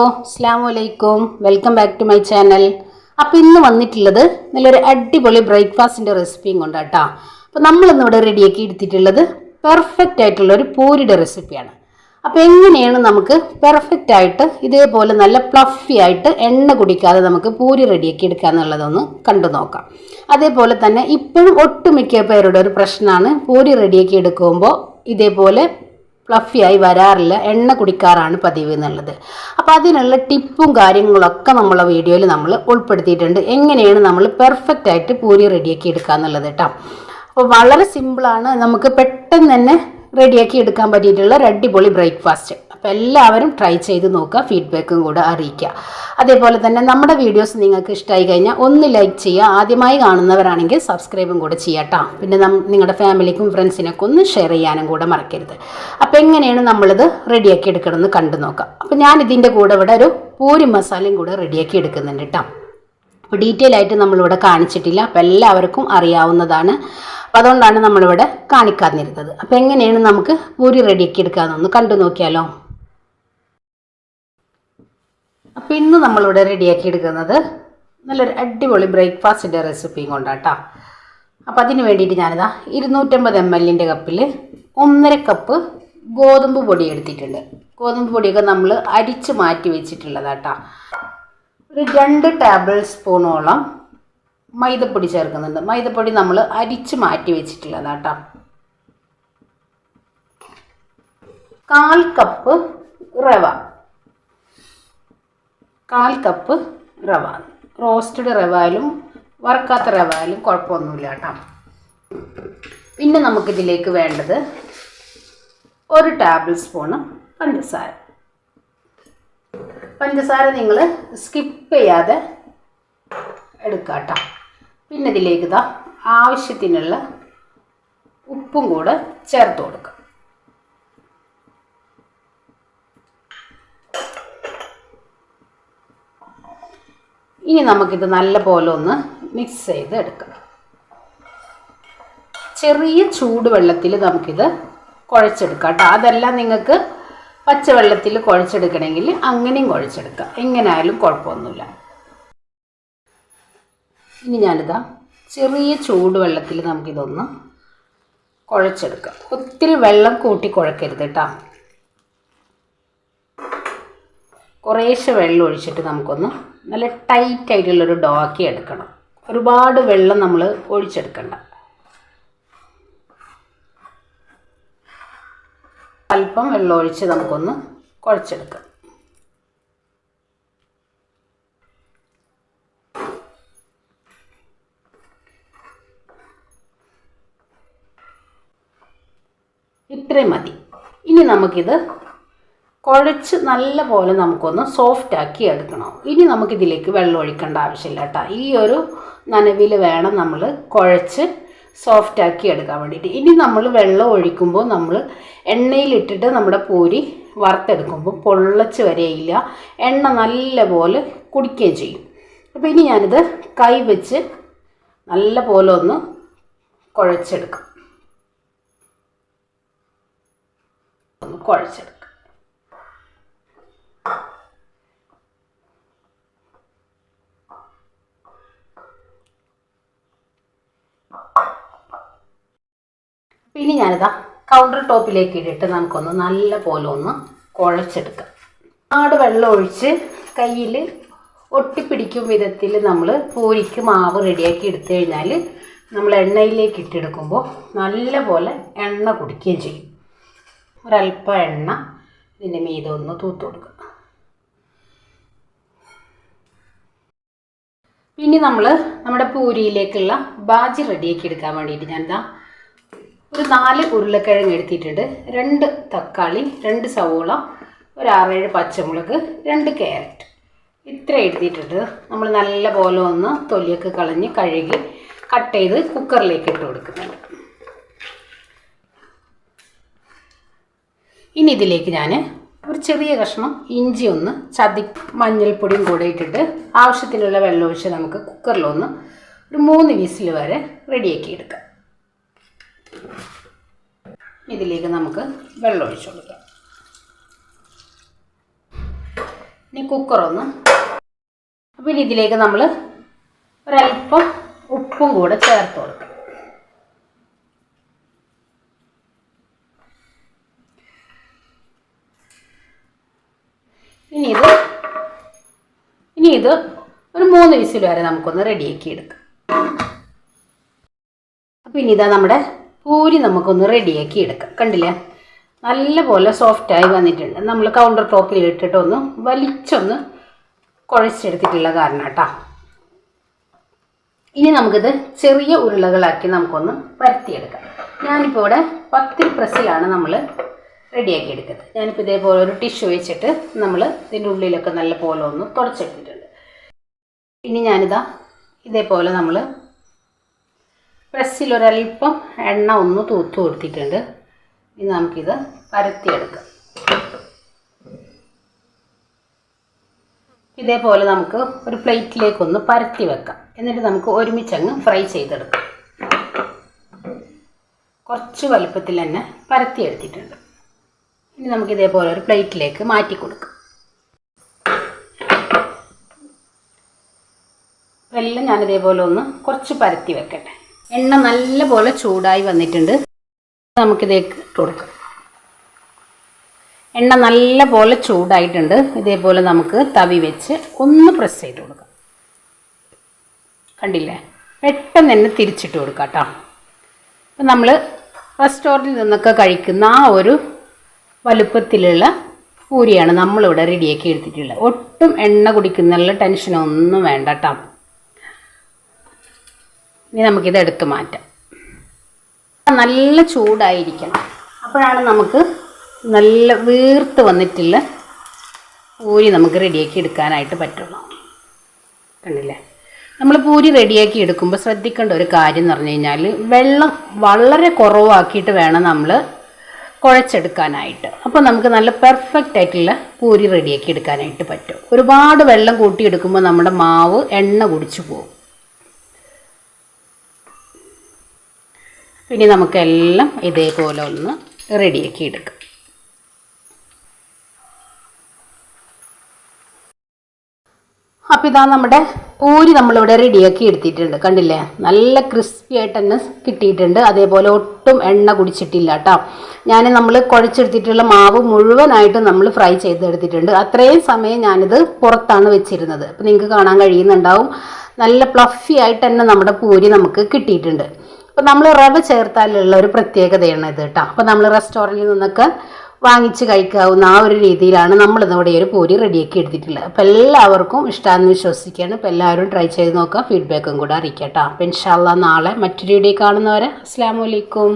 അസ്സലാമു അലൈക്കും. Welcome back to my channel. അപ്പോൾ ഇന്ന് വന്നിട്ടുള്ളത് നല്ലൊരു അടിപൊളി ബ്രേക്ക്ഫാസ്റ്റിൻ്റെ റെസിപ്പിയും കൊണ്ടാട്ടോ. അപ്പോൾ നമ്മളിന്നിവിടെ റെഡിയാക്കി എടുത്തിട്ടുള്ളത് പെർഫെക്റ്റ് ആയിട്ടുള്ള ഒരു പൂരിയുടെ റെസിപ്പിയാണ്. അപ്പോൾ എങ്ങനെയാണ് നമുക്ക് പെർഫെക്റ്റ് ആയിട്ട് ഇതേപോലെ നല്ല ഫ്ലഫി ആയിട്ട് എണ്ണ കുടിക്കാതെ നമുക്ക് പൂരി റെഡിയാക്കി എടുക്കുക എന്നുള്ളതൊന്ന് കണ്ടു നോക്കാം. അതേപോലെ തന്നെ ഇപ്പോഴും ഒട്ടുമിക്ക പേരുടെ ഒരു പ്രശ്നമാണ് പൂരി റെഡിയാക്കി എടുക്കുമ്പോൾ ഇതേപോലെ ഫ്ലഫിയായി വരാറില്ല, എണ്ണ കുടിക്കാറാണ് പതിവ് എന്നുള്ളത്. അപ്പോൾ അതിനുള്ള ടിപ്പും കാര്യങ്ങളൊക്കെ നമ്മളെ വീഡിയോയിൽ നമ്മൾ ഉൾപ്പെടുത്തിയിട്ടുണ്ട്. എങ്ങനെയാണ് നമ്മൾ പെർഫെക്റ്റ് ആയിട്ട് പൂരി റെഡിയാക്കി എടുക്കുക എന്നുള്ളത് കേട്ടോ. അപ്പോൾ വളരെ സിമ്പിളാണ്, നമുക്ക് പെട്ടെന്ന് തന്നെ റെഡിയാക്കി എടുക്കാൻ പറ്റിയിട്ടുള്ള ഒരു അടിപൊളി ബ്രേക്ക്ഫാസ്റ്റ്. അപ്പോൾ എല്ലാവരും ട്രൈ ചെയ്ത് നോക്കുക, ഫീഡ്ബാക്കും കൂടെ അറിയിക്കുക. അതേപോലെ തന്നെ നമ്മുടെ വീഡിയോസ് നിങ്ങൾക്ക് ഇഷ്ടമായി കഴിഞ്ഞാൽ ഒന്ന് ലൈക്ക് ചെയ്യുക, ആദ്യമായി കാണുന്നവരാണെങ്കിൽ സബ്സ്ക്രൈബും കൂടെ ചെയ്യാം കേട്ടോ. പിന്നെ നിങ്ങളുടെ ഫാമിലിക്കും ഫ്രണ്ട്സിനൊക്കെ ഒന്ന് ഷെയർ ചെയ്യാനും കൂടെ മറക്കരുത്. അപ്പോൾ എങ്ങനെയാണ് നമ്മളിത് റെഡിയാക്കി എടുക്കണമെന്ന് കണ്ടു നോക്കാം. അപ്പോൾ ഞാൻ ഇതിൻ്റെ കൂടെ ഇവിടെ ഒരു പൂരി മസാലയും കൂടെ റെഡിയാക്കി എടുക്കുന്നുണ്ട് കേട്ടോ. അപ്പോൾ ഡീറ്റെയിൽ ആയിട്ട് നമ്മളിവിടെ കാണിച്ചിട്ടില്ല, അപ്പോൾ എല്ലാവർക്കും അറിയാവുന്നതാണ്. അപ്പോൾ അതുകൊണ്ടാണ് നമ്മളിവിടെ കാണിക്കാതിരുന്നത്. അപ്പോൾ എങ്ങനെയാണ് നമുക്ക് പൂരി റെഡിയാക്കി എടുക്കാമെന്നൊന്ന് കണ്ടു നോക്കിയാലോ. അപ്പോൾ ഇന്ന് നമ്മളിവിടെ റെഡിയാക്കി എടുക്കുന്നത് നല്ലൊരു അടിപൊളി ബ്രേക്ക്ഫാസ്റ്റിൻ്റെ റെസിപ്പിയും കൊണ്ടാട്ടോ. അപ്പോൾ അതിന് വേണ്ടിയിട്ട് ഞാനിതാ 250 ml കപ്പിൽ 1.5 കപ്പ് ഗോതമ്പ് പൊടി എടുത്തിട്ടുണ്ട്. ഗോതമ്പ് പൊടിയൊക്കെ നമ്മൾ അരിച്ച് മാറ്റി വെച്ചിട്ടുള്ളതാട്ടോ. ഒരു 2 ടേബിൾ സ്പൂണോളം മൈദപ്പൊടി ചേർക്കുന്നുണ്ട്. മൈദപ്പൊടി നമ്മൾ അരിച്ച് മാറ്റി വെച്ചിട്ടുള്ളതാട്ടോ. 1/4 കപ്പ് റവ, 1/4 കപ്പ് റവ. റോസ്റ്റഡ് റവ ആയാലും വറുക്കാത്ത റവ ആയാലും കുഴപ്പമൊന്നുമില്ല കേട്ടോ. പിന്നെ നമുക്കിതിലേക്ക് വേണ്ടത് 1 ടേബിൾ സ്പൂണ് പഞ്ചസാര. പഞ്ചസാര നിങ്ങൾ സ്കിപ്പ് ചെയ്യാതെ എടുക്കുക കേട്ടോ. പിന്നെ ഇതിലേക്ക് ഇതാ ആവശ്യത്തിനുള്ള ഉപ്പും കൂടെ ചേർത്ത് കൊടുക്കുക. ഇനി നമുക്കിത് നല്ല പോലെ ഒന്ന് മിക്സ് ചെയ്ത് എടുക്കാം. ചെറിയ ചൂടുവെള്ളത്തിൽ നമുക്കിത് കുഴച്ചെടുക്കാം കേട്ടോ. അതല്ല നിങ്ങൾക്ക് പച്ചവെള്ളത്തിൽ കുഴച്ചെടുക്കണമെങ്കിൽ അങ്ങനെയും കുഴച്ചെടുക്കാം, എങ്ങനെയായാലും കുഴപ്പമൊന്നുമില്ല. ഇനി ഞാനിതാ ചെറിയ ചൂടുവെള്ളത്തിൽ നമുക്കിതൊന്ന് കുഴച്ചെടുക്കാം. ഒത്തിരി വെള്ളം കൂട്ടി കുഴക്കരുത് കേട്ടോ. കുറേശ്ശെ വെള്ളം ഒഴിച്ചിട്ട് നമുക്കൊന്ന് നല്ല ടൈറ്റായിട്ടുള്ളൊരു ഡോ ആക്കി എടുക്കണം. ഒരുപാട് വെള്ളം നമ്മൾ ഒഴിച്ചെടുക്കണ്ട. അല്പം വെള്ളം ഒഴിച്ച് നമുക്കൊന്ന് കുഴച്ചെടുക്കാം. ഇത്രയും മതി. ഇനി നമുക്കിത് കുഴച്ച് നല്ല പോലെ നമുക്കൊന്ന് സോഫ്റ്റ് ആക്കി എടുക്കണം. ഇനി നമുക്കിതിലേക്ക് വെള്ളം ഒഴിക്കേണ്ട ആവശ്യമില്ല കേട്ടോ. ഈ ഒരു നനവിൽ വേണം നമ്മൾ കുഴച്ച് സോഫ്റ്റ് ആക്കി എടുക്കാൻ വേണ്ടിയിട്ട്. ഇനി നമ്മൾ വെള്ളം ഒഴിക്കുമ്പോൾ നമ്മൾ എണ്ണയിലിട്ടിട്ട് നമ്മുടെ പൂരി വറുത്തെടുക്കുമ്പോൾ പൊള്ളച്ച് വരെയില്ല, എണ്ണ നല്ല പോലെ കുടിക്കുകയും ചെയ്യും. അപ്പോൾ ഇനി ഞാനിത് കൈ വെച്ച് നല്ല പോലെ ഒന്ന് കുഴച്ചെടുക്കാം. ഒന്ന് കുഴച്ചെടുക്കാം. ഇനി ഞാനിതാ കൗണ്ടർ ടോപ്പിലേക്ക് ഇട്ടിട്ട് നമുക്കൊന്ന് നല്ല പോലെ ഒന്ന് കുഴച്ചെടുക്കാം. ഒരുപാട് വെള്ളം ഒഴിച്ച് കയ്യിൽ ഒട്ടിപ്പിടിക്കും വിധത്തിൽ നമ്മൾ പൂരിക്ക് മാവ് റെഡിയാക്കി എടുത്തു കഴിഞ്ഞാൽ നമ്മൾ എണ്ണയിലേക്ക് ഇട്ടെടുക്കുമ്പോൾ നല്ല പോലെ എണ്ണ കുടിക്കുകയും ചെയ്യും. ഒരല്പം എണ്ണ ഇതിൻ്റെ മീതെ ഒന്ന് തൂത്ത് കൊടുക്കുക. പിന്നെ നമ്മൾ നമ്മുടെ പൂരിയിലേക്കുള്ള ബാജി റെഡിയാക്കി എടുക്കാൻ വേണ്ടിയിട്ട് ഞാനിതാ ഒരു 4 ഉരുളക്കിഴങ്ങ് എടുത്തിട്ടുണ്ട്, 2 തക്കാളി, 2 സവോള, ഒരു 6-7 പച്ചമുളക്, 2 ക്യാരറ്റ്, ഇത്ര എടുത്തിട്ടുണ്ട്. നമ്മൾ നല്ല പോലെ ഒന്ന് തൊലിയൊക്കെ കളഞ്ഞ് കഴുകി കട്ട് ചെയ്ത് കുക്കറിലേക്ക് ഇട്ട് കൊടുക്കുന്നുണ്ട്. ഇനി ഇതിലേക്ക് ഞാൻ ഒരു ചെറിയ കഷ്ണം ഇഞ്ചി ഒന്ന് മഞ്ഞൾപ്പൊടിയും കൂടെ ഇട്ടിട്ട് ആവശ്യത്തിനുള്ള വെള്ളം ഒഴിച്ച് നമുക്ക് കുക്കറിലൊന്ന് ഒരു 3 വിസിൽ വരെ റെഡിയാക്കി എടുക്കാം. ഇതിലേക്ക് നമുക്ക് വെള്ളം ഒഴിച്ചു കൊടുക്കാം. ഇനി കുക്കറൊന്ന്. അപ്പോൾ ഇനി ഇതിലേക്ക് നമ്മൾ ഒരല്പം ഉപ്പും കൂടെ ചേർത്ത് കൊടുക്കും. ഇനി ഇത് ഒരു 3 വിസിൽ വരെ നമുക്കൊന്ന് റെഡിയാക്കി എടുക്കാം. അപ്പോൾ ഇനി ഇതാ നമ്മുടെ പൂരി നമുക്കൊന്ന് റെഡിയാക്കി എടുക്കാം. കണ്ടില്ലേ, നല്ലപോലെ സോഫ്റ്റായി വന്നിട്ടുണ്ട്. നമ്മൾ കൗണ്ടർ ടോപ്പിൽ ഇട്ടിട്ടൊന്ന് വലിച്ചൊന്ന് കുഴച്ചെടുത്തിട്ടുള്ള കാരണം കേട്ടോ. ഇനി നമുക്കിത് ചെറിയ ഉരുളകളാക്കി നമുക്കൊന്ന് പരത്തിയെടുക്കാം. ഞാനിപ്പോൾ ഇവിടെ 10 പ്രസ്സിലാണ് നമ്മൾ റെഡിയാക്കി എടുക്കുന്നത്. ഞാനിപ്പോൾ ഇതേപോലെ ഒരു ടിഷ്യൂ വെച്ചിട്ട് നമ്മൾ ഇതിൻ്റെ ഉള്ളിലൊക്കെ നല്ല പോലെ ഒന്ന് തുടച്ചെടുത്തിട്ടുണ്ട്. ഇനി ഞാനിതാ ഇതേപോലെ നമ്മൾ പ്രസ്സിലൊരൽപ്പം എണ്ണ ഒന്ന് തൂത്ത് കൊടുത്തിട്ടുണ്ട്. ഇനി നമുക്കിത് പരത്തിയെടുക്കാം. ഇതേപോലെ നമുക്ക് ഒരു പ്ലേറ്റിലേക്കൊന്ന് പരത്തി വെക്കാം. എന്നിട്ട് നമുക്ക് ഒരുമിച്ചങ്ങ് ഫ്രൈ ചെയ്തെടുക്കാം. കുറച്ച് വലുപ്പത്തിൽ തന്നെ പരത്തിയെടുത്തിട്ടുണ്ട്. ഇനി നമുക്ക് ഇതേപോലെ ഒരു പ്ലേറ്റിലേക്ക് മാറ്റി കൊടുക്കാം. എല്ലാം ഞാനിതേപോലെ ഒന്ന് കുറച്ച് പരത്തി വെക്കട്ടെ. എണ്ണ നല്ലപോലെ ചൂടായി വന്നിട്ടുണ്ട്. നമുക്കിതേക്ക് ഇട്ട് കൊടുക്കാം. എണ്ണ നല്ലപോലെ ചൂടായിട്ടുണ്ട്. ഇതേപോലെ നമുക്ക് തവി വെച്ച് ഒന്ന് പ്രസ് ചെയ്ത് കൊടുക്കാം. കണ്ടില്ലേ, പെട്ടെന്ന് തന്നെ തിരിച്ചിട്ട് കൊടുക്കാം കേട്ടോ. അപ്പം നമ്മൾ റെസ്റ്റോറൻറ്റിൽ നിന്നൊക്കെ കഴിക്കുന്ന ആ ഒരു വലുപ്പത്തിലുള്ള പൂരിയാണ് നമ്മളിവിടെ റെഡിയാക്കി എടുത്തിട്ടുള്ളത്. ഒട്ടും എണ്ണ കുടിക്കുന്നുള്ള ടെൻഷനൊന്നും വേണ്ട കേട്ടോ. ഇനി നമുക്കിത് എടുത്ത് മാറ്റാം. നല്ല ചൂടായിരിക്കണം, അപ്പോഴാണ് നമുക്ക് നല്ല വീർത്ത് വന്നിട്ടുള്ള പൂരി നമുക്ക് റെഡിയാക്കി എടുക്കാനായിട്ട് പറ്റുള്ളൂ. കണ്ടില്ലേ, നമ്മൾ പൂരി റെഡിയാക്കി എടുക്കുമ്പോൾ ശ്രദ്ധിക്കേണ്ട ഒരു കാര്യം എന്ന് പറഞ്ഞു കഴിഞ്ഞാൽ വെള്ളം വളരെ കുറവാക്കിയിട്ട് വേണം നമ്മൾ കുഴച്ചെടുക്കാനായിട്ട്. അപ്പോൾ നമുക്ക് നല്ല പെർഫെക്റ്റ് ആയിട്ടുള്ള പൂരി റെഡിയാക്കി എടുക്കാനായിട്ട് പറ്റും. ഒരുപാട് വെള്ളം കൂട്ടിയെടുക്കുമ്പോൾ നമ്മുടെ മാവ് എണ്ണ കുടിച്ചു പോകും. ഇനി നമുക്കെല്ലാം ഇതേപോലെ ഒന്ന് റെഡിയാക്കി എടുക്കാം. അപ്പോൾ ഇതാ നമ്മുടെ പൂരി നമ്മളിവിടെ റെഡിയാക്കി എടുത്തിട്ടുണ്ട്. കണ്ടില്ലേ, നല്ല ക്രിസ്പി ആയിട്ട് തന്നെ കിട്ടിയിട്ടുണ്ട്. അതേപോലെ ഒട്ടും എണ്ണ കുടിച്ചിട്ടില്ല കേട്ടോ. നമ്മൾ കുഴച്ചെടുത്തിട്ടുള്ള മാവ് മുഴുവനായിട്ട് നമ്മൾ ഫ്രൈ ചെയ്തെടുത്തിട്ടുണ്ട്. അത്രയും സമയം ഞാനിത് പുറത്താണ് വെച്ചിരുന്നത്. അപ്പോൾ നിങ്ങൾക്ക് കാണാൻ കഴിയുന്നുണ്ടാവും, നല്ല പ്ലഫി ആയിട്ട് തന്നെ നമ്മുടെ പൂരി നമുക്ക് കിട്ടിയിട്ടുണ്ട്. അപ്പോൾ നമ്മൾ റവ ചേർത്താലുള്ള ഒരു പ്രത്യേകതയാണ് ഇത് കേട്ടോ. അപ്പോൾ നമ്മൾ റെസ്റ്റോറൻറ്റിൽ നിന്നൊക്കെ വാങ്ങിച്ച് കഴിക്കാവുന്ന ആ ഒരു രീതിയിലാണ് നമ്മളിന്നിവിടെ ഒരു പൂരി റെഡിയാക്കി എടുത്തിട്ടുള്ളത്. അപ്പോൾ എല്ലാവർക്കും ഇഷ്ടമാണെന്ന് വിശ്വസിക്കുകയാണ്. അപ്പോൾ എല്ലാവരും ട്രൈ ചെയ്ത് നോക്കുക, ഫീഡ്ബാക്കും കൂടെ അറിയിക്കാം കേട്ടോ. അപ്പോൾ ഇൻഷാ അല്ലാഹ് നാളെ മറ്റൊരു വീഡിയോ കാണുന്നവരെ അസ്സലാമു അലൈക്കും.